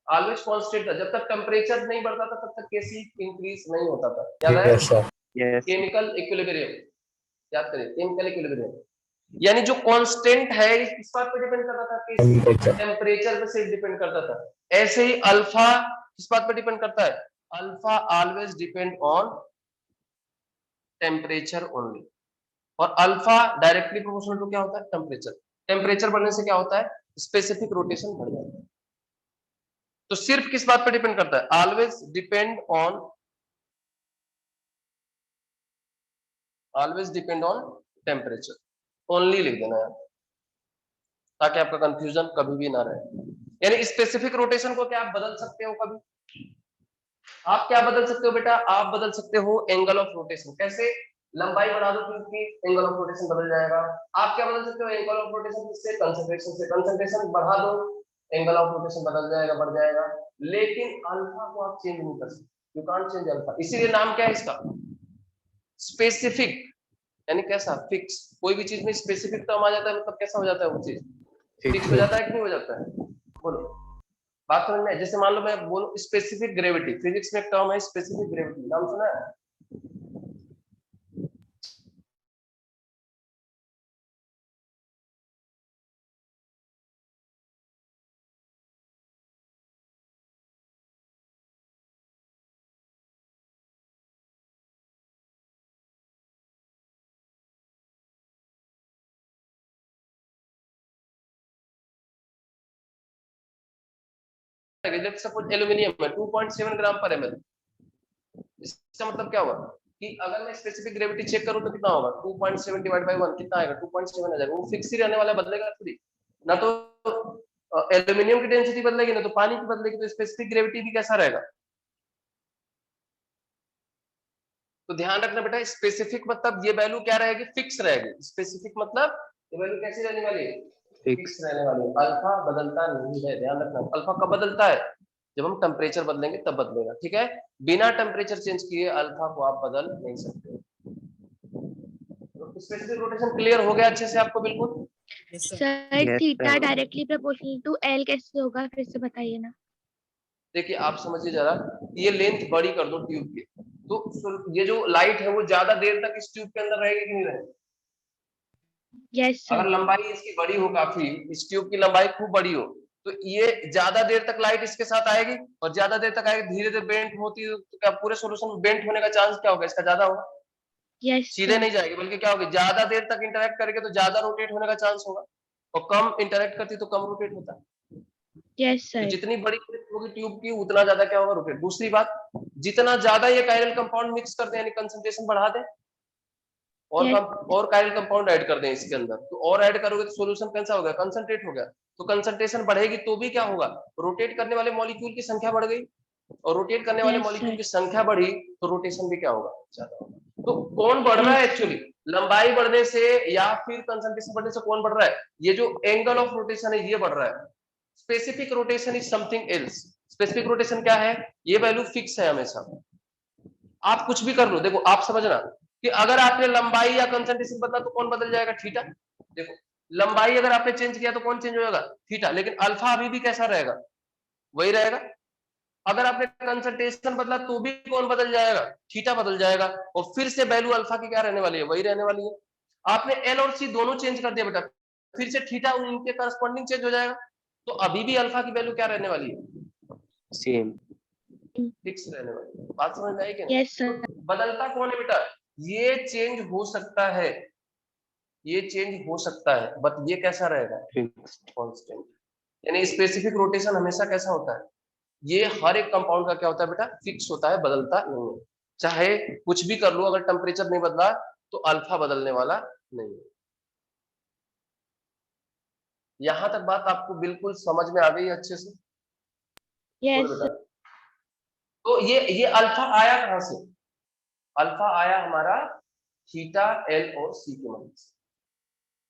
ऑलवेज कांस्टेंट था। जब तक टेम्परेचर नहीं बढ़ता था तब तक केसी इंक्रीज नहीं होता था। याद है? Yes, sir. Yes. Chemical equilibrium, याद करिए, केमिकल इक्विलिब्रियम। यानी जो कांस्टेंट है इस बात पे डिपेंड करता था, केसी टेम्परेचर पे से डिपेंड करता था। ऐसे ही अल्फा किस बात पे डिपेंड करता है? Alpha always depend on temperature only. और अल्फा डायरेक्टली प्रोपोर्शनल टू क्या होता है? टेम्परेचर। टेम्परेचर बढ़ने से क्या होता है? स्पेसिफिक रोटेशन बढ़ जाता है। तो सिर्फ किस बात पे डिपेंड करता है? Always depend on, always depend on temperature only लिख देना है, ताकि आपका कंफ्यूजन कभी भी ना रहे। यानी स्पेसिफिक रोटेशन को क्या आप बदल सकते हो कभी? आप क्या बदल सकते हो बेटा? आप बदल सकते हो एंगल ऑफ रोटेशन। कैसे? लंबाई बढ़ा दो क्योंकि एंगल ऑफ रोटेशन बदल जाएगा। आप क्या बदल सकते हो एंगल ऑफ रोटेशन? किससे? कंसंट्रेशन से। कंसंट्रेशन बढ़ा दो, एंगल ऑफ रोटेशन बदल जाएगा, बढ़ जाएगा। लेकिन अल्फा को आप चेंज नहीं कर सकते। You can't change alpha. इसीलिए नाम क्या है इसका? स्पेसिफिक। यानी कैसा? फिक्स। कोई भी चीज में स्पेसिफिक टर्म आ जाता है मतलब कैसा हो जाता है? वो चीज फिक्स हो जाता है कि नहीं हो जाता है? बोलो, बात समझ में? जैसे मान लो मैं बोलूं स्पेसिफिक ग्रेविटी, फिजिक्स में एक टर्म है स्पेसिफिक ग्रेविटी, नाम सुना है? लेट्स सपोज एल्यूमिनियम में 2.7 ग्राम पर ml। इसका मतलब क्या हुआ कि अगर मैं स्पेसिफिक ग्रेविटी चेक करूं तो कितना होगा? 2.7 डिवाइड बाय 1 कितना आएगा? 2.7 आ जाएगा। वो फिक्स ही रहने वाला, बदलेगा थोड़ी ना। तो एल्यूमिनियम की डेंसिटी बदलेगी ना तो पानी की बदलेगी, तो स्पेसिफिक ग्रेविटी भी कैसा रहेगा? तो ध्यान रखना बेटा, स्पेसिफिक मतलब ये वैल्यू क्या रहेगी? फिक्स रहेगी। स्पेसिफिक मतलब ये वैल्यू कैसी रहने वाली है? फिक्स रहने वाली है। अल्फा बदलता नहीं है, ध्यान रखना। अल्फा कब बदलता है? जब हम टेम्परेचर बदलेंगे तब बदलेगा, ठीक है? बिना टेम्परेचर चेंज किए अल्फा को आप बदल नहीं सकते। तो स्पेसिफिक रोटेशन क्लियर हो गया अच्छे से आपको? बिल्कुल। Sir theta directly proportional to L कैसे होगा, फिर से बताइए ना। देखिए आप समझिए जरा, ये लेंथ बड़ी कर दो ट्यूब की, तो ये जो लाइट है वो ज्यादा देर तक इस ट्यूब के अंदर रहेगी कि नहीं रहेगी? Yes sir. अगर लंबाई इसकी बड़ी हो काफी, इस ट्यूब की लंबाई खूब बड़ी हो, तो ये ज्यादा देर तक लाइट इसके साथ आएगी, और ज्यादा देर तक आएगी, धीरे धीरे बेंट होती है, तो क्या पूरे सोल्यूशन में बेंट होने का चांस क्या होगा? इसका ज्यादा होगा। यस सीधे नहीं जाएगी, बल्कि क्या होगी? ज्यादा देर तक इंटरेक्ट करेंगे तो ज्यादा रोटेट होने का चांस होगा, और कम इंटरेक्ट करती तो कम रोटेट होता है। यस तो सर। जितनी बड़ी होगी ट्यूब की उतना ज्यादा क्या होगा? रोटेट। दूसरी बात, जितना ज्यादा ये कायरल कंपाउंड मिक्स कर दें, यानी कंसंट्रेशन बढ़ा दें, और और कायरल कंपाउंड ऐड कर दें इसके अंदर, तो और ऐड करोगे तो सॉल्यूशन कैसा हो गया? कंसंट्रेट हो गया। तो कंसंट्रेशन बढ़ेगी तो भी क्या होगा? रोटेट करने वाले मॉलिक्यूल की संख्या बढ़ गई, और रोटेट करने वाले मॉलिक्यूल की संख्या बढ़ी तो रोटेशन भी क्या होगा? ज्यादा होगा। तो कौन बढ़ रहा है एक्चुअली? लंबाई बढ़ने से या फिर कंसंट्रेशन बढ़ने से कौन बढ़ रहा है? ये जो एंगल ऑफ रोटेशन है ये बढ़ रहा है। Specific rotation is something else. Specific rotation क्या है, ये वैल्यू फिक्स है हमेशा, आप कुछ भी कर लो। देखो आप समझना कि अगर आपने लंबाई या कंसंट्रेशन बदला तो कौन बदल जाएगा, थीटा। देखो लंबाई अगर आपने चेंज किया तो कौन चेंज हो जाएगा, थीटा, लेकिन अल्फा अभी भी कैसा रहेगा, वही रहेगा। अगर आपने कंसंट्रेशन बदला तो भी कौन बदल जाएगा, थीटा बदल जाएगा, और फिर से वैल्यू अल्फा की क्या रहने वाली है, वही रहने वाली है। आपने एल और सी दोनों चेंज कर दिया बेटा, फिर से थीटा उनके करस्पॉन्डिंग चेंज हो जाएगा, तो अभी भी अल्फा की वैल्यू क्या रहने वाली है, सेम। फिक्स रहने वाली है। बात समझ में आई कि नहीं? Yes sir. तो बदलता कौन है बेटा, ये चेंज हो सकता है, ये चेंज हो सकता है, बट ये कैसा रहेगा, फिक्स। कांस्टेंट। यानी स्पेसिफिक रोटेशन हमेशा कैसा होता है, ये हर एक कंपाउंड का क्या होता है बेटा, फिक्स होता है, बदलता नहीं है। चाहे कुछ भी कर लो, अगर टेम्परेचर नहीं बदला तो अल्फा बदलने वाला नहीं है। यहां तक बात आपको बिल्कुल समझ में आ गई अच्छे से, बोलो यस बेटा। तो ये अल्फा आया कहां से, अल्फा आया हमारा थीटा एल और सी की मदद से।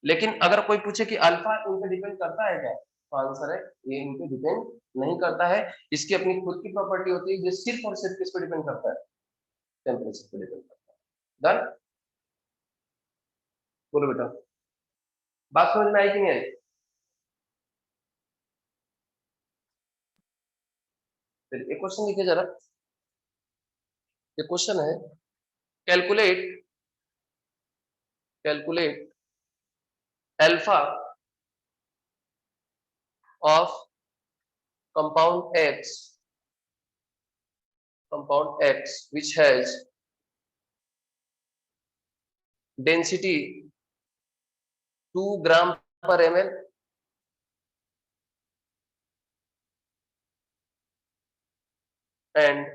लेकिन अगर कोई पूछे कि अल्फा इन पे डिपेंड करता है क्या, तो आंसर है ये इन पे डिपेंड नहीं करता है। इसकी अपनी खुद की प्रॉपर्टी होती है, जो सिर्फ और सिर्फ किस पे डिपेंड करता है, टेम्परेचर पे डिपेंड करता है। डन, बोलो बेटा, बात समझ में आई कि नहीं आई? फिर एक क्वेश्चन लिखिए जरा, ये क्वेश्चन है, calculate calculate alpha of compound X which has density 2 gram per ml and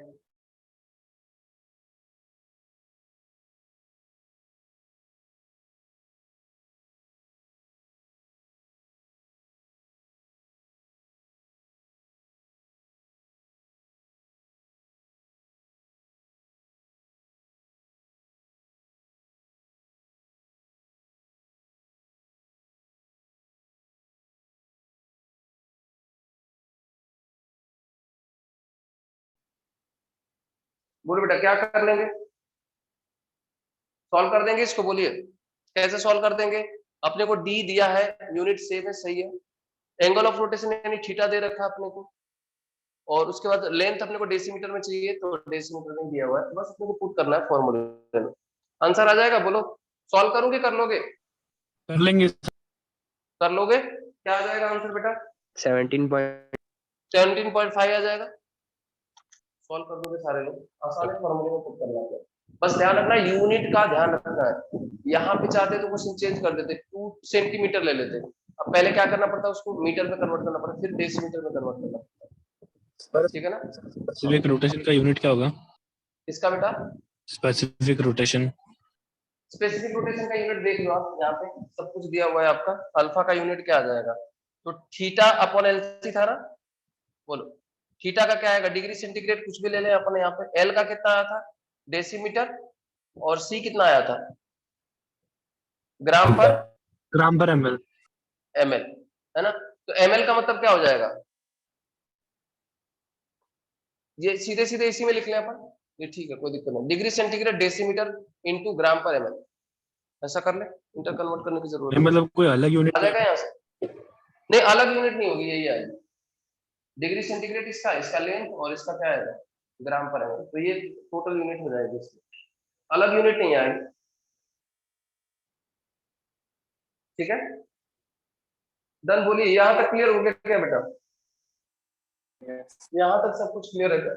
बोलो बेटा क्या कर लेंगे, सॉल्व कर देंगे इसको, बोलिए कैसे सॉल्व कर देंगे। अपने को डी दिया है, यूनिट सेम है, सही है। एंगल ऑफ रोटेशन यानी थीटा दे रखा अपने को, और उसके बाद लेंथ अपने को डेसीमीटर में चाहिए, तो डेसीमीटर में दिया हुआ है, तो बस अपने को पुट करना है फॉर्मूले में, आंसर आ जाएगा। बोलो सॉल्व करोगे, कर लोगे, कर लेंगे। कर लोगे, क्या आ जाएगा आंसर बेटा, 17.5 आ जाएगा। सॉल्व कर दोगे सारे लोग, आसान है, फॉर्मूले में पुट करना है। बस ध्यान रखना, यूनिट का ध्यान रखना है। यहाँ पे चाहते तो क्वेश्चन चेंज कर देते, 2 सेंटीमीटर ले लेते, अब पहले क्या करना पड़ता है, उसको मीटर में कन्वर्ट करना पड़ता, फिर डेसीमीटर में कन्वर्ट करना पड़ता, ठीक है ना। स्पेसिफिक रोटेशन का यूनिट क्या होगा, इसका बेटा स्पेसिफिक रोटेशन। स्पेसिफिक रोटेशन का यूनिट देख लो आप, यहाँ पे सब कुछ दिया हुआ है आपका। अल्फा का यूनिट क्या आ जाएगा, तो थीटा अपॉन एलसी था ना, बोलो थीटा का क्या आएगा, डिग्री सेंटीग्रेड कुछ भी ले लें अपन, यहाँ पे एल का कितना आया था, डेसीमीटर, और सी कितना आया था, ग्राम पर एमएल। एमएल, है ना। तो एमएल का मतलब क्या हो जाएगा, ये सीधे सीधे इसी में लिख लें अपन, ये ठीक है, कोई दिक्कत नहीं। Degree centigrade decimetre into gram पर एमएल, ऐसा कर ले, इंटर कन्वर्ट करने की जरूरत नहीं है, मतलब कोई अलग यूनिट आ जाएगा यहाँ से। नहीं अलग यूनिट नहीं होगी, यही आएगी, डिग्री सेंटीग्रेड इसका, इसका लेंथ, और इसका क्या आएगा, ग्राम पर एमएल, तो ये टोटल यूनिट हो जाएगी इसमें, अलग यूनिट नहीं आएगी, ठीक है। डन, बोलिए यहाँ तक क्लियर हो गया क्या बेटा, यहाँ तक सब कुछ क्लियर है क्या?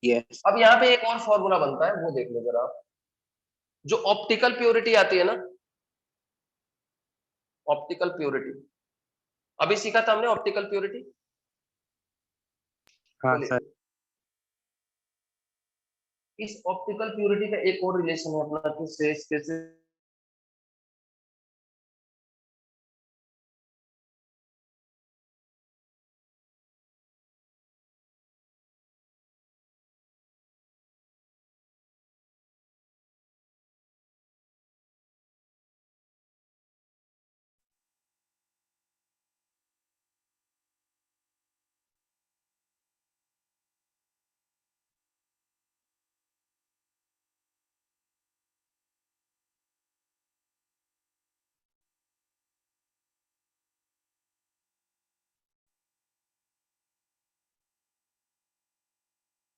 यस। अब यहाँ पे एक और फॉर्मूला बनता है, वो देख लो जरा, जो ऑप्टिकल प्योरिटी आती है ना, ऑप्टिकल प्योरिटी, अभी सीखा था हमने ऑप्टिकल प्योरिटी, हाँ बोलिए। सर। इस ऑप्टिकल प्योरिटी का एक और रिलेशन है अपना, किससे, कैसे,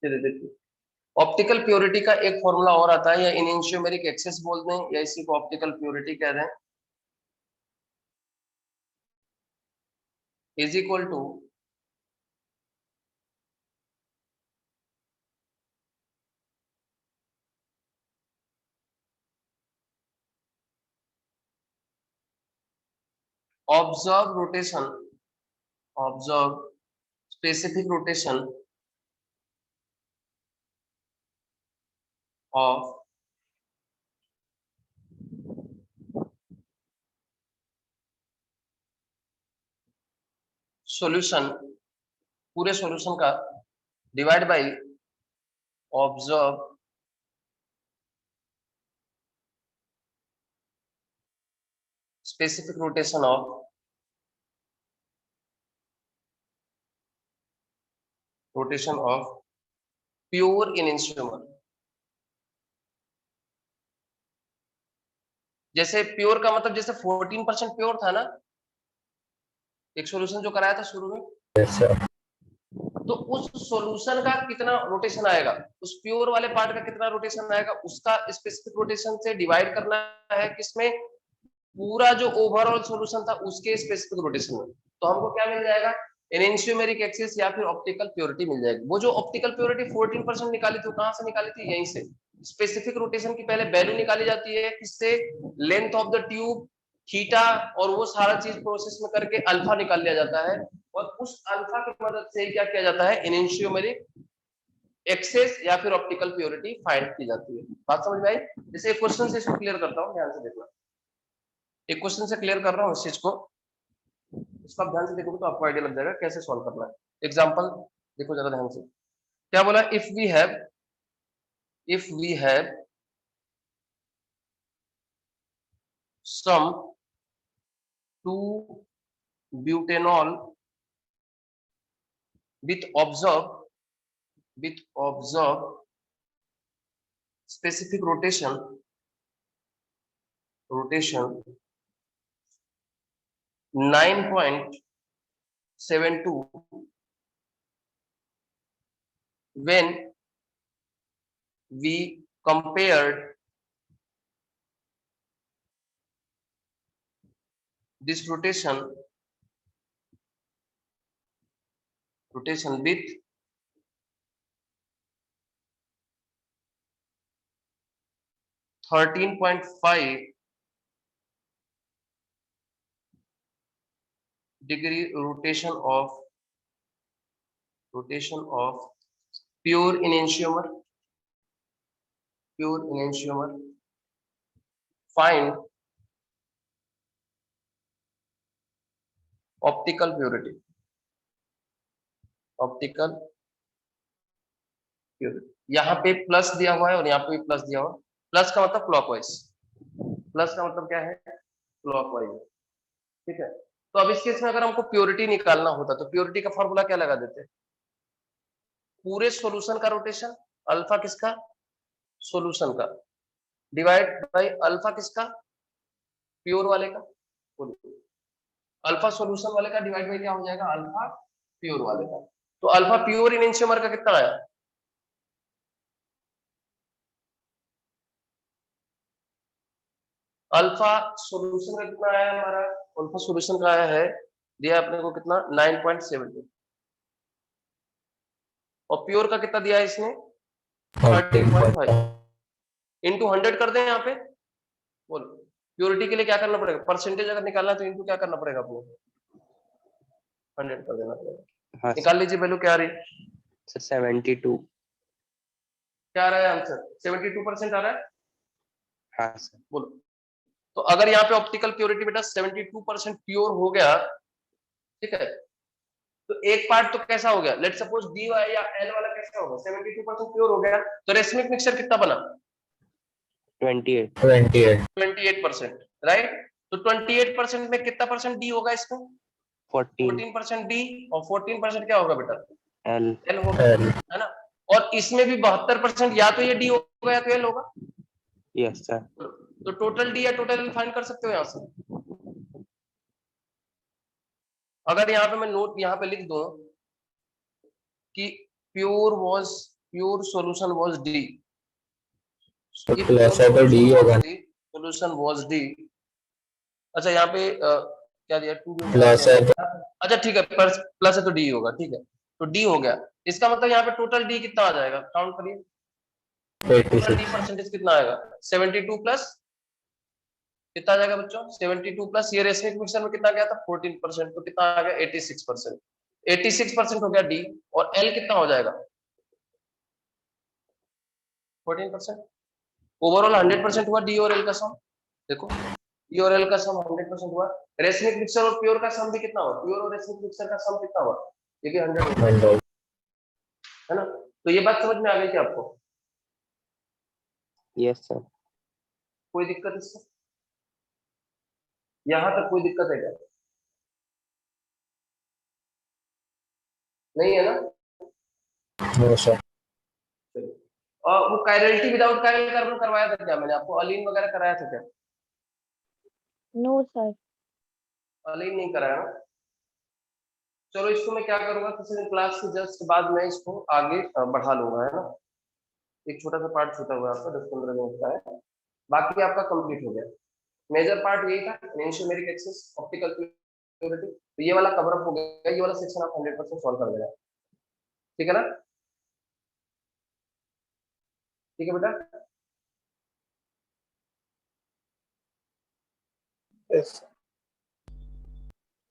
फिर देखिए ऑप्टिकल प्योरिटी का एक फॉर्मूला और आता है, या इनएंशियोमेरिक एक्सेस बोल दें या इसी को ऑप्टिकल प्योरिटी कह दें, is equal to observe rotation, observe specific rotation of solution, पूरे सॉल्यूशन का, divide by observe specific rotation of pure enantiomer. जैसे प्योर का मतलब जैसे 14% प्योर था ना एक सॉल्यूशन जो कराया था शुरू में, तो उस सॉल्यूशन का कितना रोटेशन आएगा, उस प्योर वाले पार्ट का कितना रोटेशन आएगा, उसका स्पेसिफिक रोटेशन से डिवाइड करना है किसमें, पूरा जो ओवरऑल सॉल्यूशन था उसके स्पेसिफिक रोटेशन में। तो हमको क्या मिल जाएगा, एनेंशियोमेरिक एक्सिस या फिर ऑप्टिकल प्योरिटी मिल जाएगी। वो जो ऑप्टिकल प्योरिटी 14% निकाली थी वो कहां से निकाली थी, यहीं से। स्पेसिफिक रोटेशन की पहले वैल्यू निकाली जाती है किससे, length of the tube, theta, और वो सारा चीज प्रोसेस में करके अल्फा निकाल लिया जाता है, और उस अल्फा की मदद से क्या किया जाता है, एनेंशियोमेरिक एक्सेस या फिर ऑप्टिकल प्योरिटी फाइंड की जाती है। बात समझ में आई? जैसे एक क्वेश्चन से इसको क्लियर करता हूँ, ध्यान से देखना। एक क्वेश्चन से क्लियर कर रहा हूँ इस चीज को, इसको आप ध्यान से देखोगे तो आपको आइडिया लग जाएगा कैसे सॉल्व करना है। एग्जांपल देखो जरा ध्यान से, क्या बोला, if we have some 2 butanol with observe specific rotation 9.72 when we compared this rotation with 13.5 degree rotation of pure enantiomer, find optical purity. यहाँ पे प्लस दिया हुआ है और यहाँ पे भी प्लस दिया हुआ है। प्लस का मतलब क्लॉकवाइज, प्लस का मतलब क्या है, क्लॉकवाइज, ठीक है। तो अब इस केस में अगर हमको प्योरिटी निकालना होता तो प्योरिटी का फॉर्मूला क्या लगा देते, पूरे सॉल्यूशन का रोटेशन, अल्फा किसका, सॉल्यूशन का, डिवाइड बाय अल्फा किसका, प्योर वाले का, अल्फा सॉल्यूशन वाले का डिवाइड बाय क्या हो जाएगा, अल्फा प्योर वाले का। तो अल्फा प्योर इनएंशियोमर का कितना आया, अल्फा सॉल्यूशन का कितना आया हमारा, अल्फा सॉल्यूशन का आया है, दिया अपने को कितना 9.72, और प्योर का कितना दिया है इसने 13.5 इंटू 100 कर दें यहाँ पे। बोलो प्योरिटी के लिए क्या करना पड़ेगा, परसेंटेज अगर निकालना है तो इंटू क्या करना पड़ेगा, आपको 100 कर देना पड़ेगा। हाँ निकाल लीजिए वैल्यू क्या आ रही है, सर 72। क्या आ रहा है आंसर, 72% आ रहा है। हाँ सर। बोलो, तो अगर यहाँ पे ऑप्टिकल प्योरिटी बेटा 72% प्योर हो गया, ठीक है, तो एक पार्ट तो कैसा हो गया, लेट सपोज डी या एल वाला कैसा होगा, 72% प्योर हो गया, तो रेसमिक मिक्सचर कितना बना 28%, राइट। तो 28% में कितना परसेंट डी होगा इसमें, 14% डी, और 14% क्या होगा बेटा, एल होगा, है ना। और इसमें भी 72% या तो ये डी होगा या तो एल होगा। Yes sir. तो टोटल डी या टोटल एल फाइंड कर सकते हो यहाँ से। अगर यहाँ पे मैं नोट यहाँ पे लिख दूं कि pure pure solution was D, तो प्लस है तो डी होगा, सॉल्यूशन वाज डी। अच्छा यहाँ पे क्या दिया, 2 प्लस है तो अच्छा ठीक है, प्लस है तो डी होगा, ठीक है, तो डी हो गया। इसका मतलब यहाँ पे टोटल डी कितना आ जाएगा, काउंट करिए, टोटल डी 86। परसेंटेज कितना आएगा, 72 प्लस कितना आ जाएगा बच्चों, 72 प्लस ये रेशमिक मिक्सचर में कितना गया था 14%, तो कितना आ गया 86%, 86% हो गया डी। और एल कितना हो जाएगा 14%। ओवरऑल 100% हुआ डी और एल का सम, देखो डी और एल का सम 100% हुआ। रेशमिक मिक्सचर और प्योर का सम भी कितना हुआ, प्योर और रेशमिक मिक्सचर का सम कितना हुआ, ये भी 100 हुआ, 100। है ना। तो ये बात समझ में आ गई क्या आपको, Yes, sir. कोई दिक्कत इसमें, यहाँ तक कोई दिक्कत है क्या, नहीं है ना। No sir. और वो कायरलिटी विदाउट कायरल कार्बन करवाया था क्या मैंने आपको, अलीन वगैरह कराया था क्या, नो सर। अलीन नहीं कराया ना। चलो इसको मैं क्या करूंगा, किसी दिन क्लास के जस्ट बाद मैं इसको आगे बढ़ा लूंगा, है ना। एक छोटा सा पार्ट छूटा हुआ है आपका 10-15 मिनट का है, बाकी आपका कंप्लीट हो गया। मेजर पार्ट यही था, एंशियोमेरिक एक्सिस, ऑप्टिकल प्योरिटी, तो ये वाला कवर अप हो गया, ये वाला सेक्शन आप 100% सॉल्व कर देना, ठीक है ना, ठीक है बेटा। सर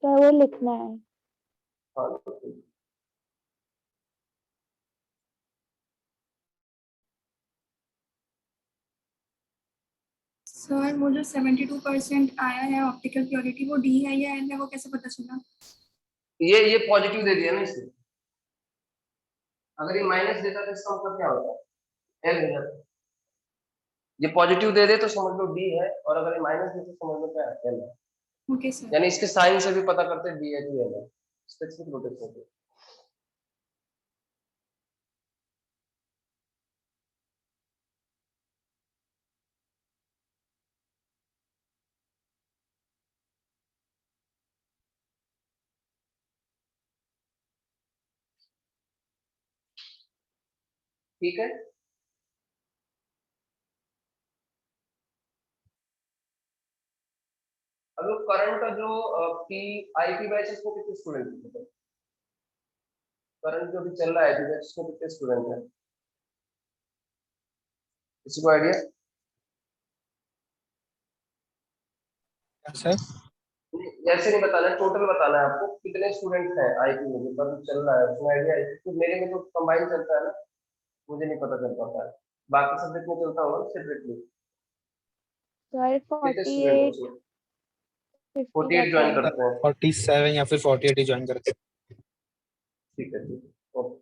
वो लिखना है। हाँ सर वो जो 72% आया है ऑप्टिकल प्योरिटी, वो डी है या एल है, वो कैसे पता चला? ये पॉजिटिव दे दिया ना इसने, अगर ये माइनस देता तो इसका मतलब क्या होता है, एल हो जाता। ये पॉजिटिव दे दे तो समझ लो डी है, और अगर ये माइनस दे तो समझ लो क्या है, एल है। Okay sir. यानी इसके साइन से भी पता करते हैं डी है कि एल है, स्पेसिफिक नोटेशन से। ठीक है, अब करंट का जो पी आईपी बैचेस को कितने स्टूडेंट है, करंट जो भी चल रहा है आईपी बैचेस को कितने स्टूडेंट है, किसी को आइडिया। सर ऐसे नहीं बताना, टोटल बताना है आपको, कितने स्टूडेंट हैं आईपी में, जो करंट चल रहा है उसमें आइडिया है, तो मेरे में तो कंबाइन चलता है ना, मुझे नहीं पता चल पाता है, बाकी सब्जेक्ट में चलता होगा सेपरेटली। सर कितने स्टूडेंट हैं 48 उसमें, 50 48 ज्वाइन करते हैं, 47 या फिर 48 ही ज्वाइन करते हैं। ठीक है, ठीक है, ओके,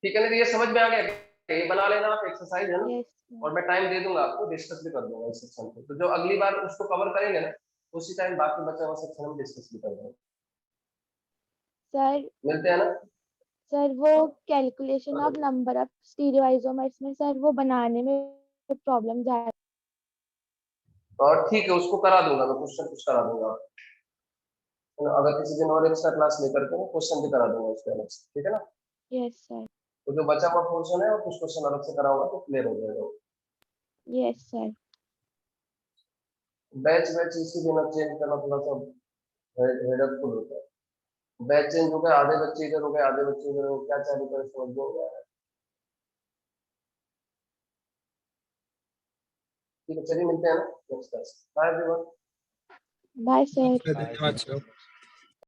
ठीक है ना, तो ये समझ में आ गया, ये बना लेना आप एक्सरसाइज, है ना। यस और मैं टाइम दे दूंगा आपको, डिस्कस भी कर दूंगा इस सेक्शन को, तो जो अगली बार उसको कवर करेंगे ना, उसी टाइम बाकी बचा हुआ सेक्शन हम डिस्कस भी कर देंगे। सर। मिलते हैं ना। सर वो calculation of number of stereo isomers में सर वो बनाने में प्रॉब्लम जा रही है। और ठीक है, उसको करा दूंगा मैं, क्वेश्चन कुछ करा दूंगा, अगर किसी दिन और एक्स्ट्रा क्लास लेकर के क्वेश्चन भी करा दूंगा उसके अलग से, ठीक है ना। Yes sir. तो जो बचा हुआ पोर्शन है और कुछ क्वेश्चन अलग से कराऊंगा तो क्लियर हो जाएगा। Yes sir. बैच बैच इसी दिन चेंज करना थोड़ा सा हेडअपफुल होता है, बैच चेंज हो गया, आधे बच्चे इधर हो गए, आधे बच्चे इधर हो गए, क्या चालू करें समझ में हो गया है। ठीक है, चलिए मिलते हैं ना next class, bye everyone. Bye sir. धन्यवाद सर।